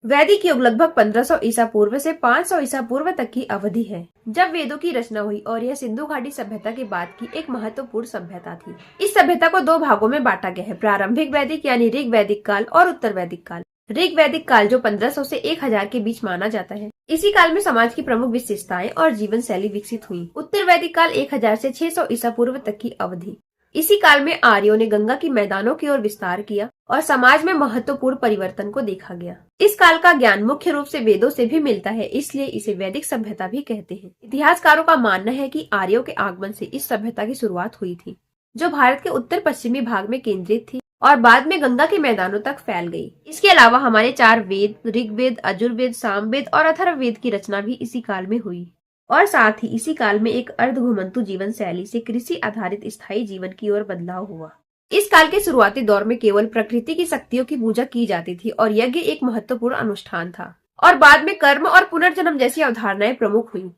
वैदिक युग लगभग 1500 ईसा पूर्व से 500 ईसा पूर्व तक की अवधि है, जब वेदों की रचना हुई और यह सिंधु घाटी सभ्यता के बाद की एक महत्वपूर्ण सभ्यता थी। इस सभ्यता को दो भागों में बांटा गया है, प्रारंभिक वैदिक यानी ऋग वैदिक काल और उत्तर वैदिक काल। ऋग वैदिक काल जो 1500 से 1000 के बीच माना जाता है। इसी काल में समाज की प्रमुख विशेषताएं और जीवन शैली विकसित हुई। उत्तर वैदिक काल 1000 से 600 ईसा पूर्व तक की अवधि। इसी काल में आर्यों ने गंगा की मैदानों की ओर विस्तार किया और समाज में महत्वपूर्ण परिवर्तन को देखा गया। इस काल का ज्ञान मुख्य रूप से वेदों से भी मिलता है, इसलिए इसे वैदिक सभ्यता भी कहते हैं। इतिहासकारों का मानना है कि आर्यों के आगमन से इस सभ्यता की शुरुआत हुई थी, जो भारत के उत्तर पश्चिमी भाग में केंद्रित थी और बाद में गंगा के मैदानों तक फैल गई। इसके अलावा हमारे 4 वेद, ऋग्वेद, यजुर्वेद, सामवेद और अथर्ववेद की रचना भी इसी काल में हुई। और साथ ही इसी काल में एक अर्धघुमंतु जीवन शैली से कृषि आधारित स्थायी जीवन की ओर बदलाव हुआ। इस काल के शुरुआती दौर में केवल प्रकृति की शक्तियों की पूजा की जाती थी और यज्ञ एक महत्वपूर्ण अनुष्ठान था, और बाद में कर्म और पुनर्जन्म जैसी अवधारणाएं प्रमुख हुई।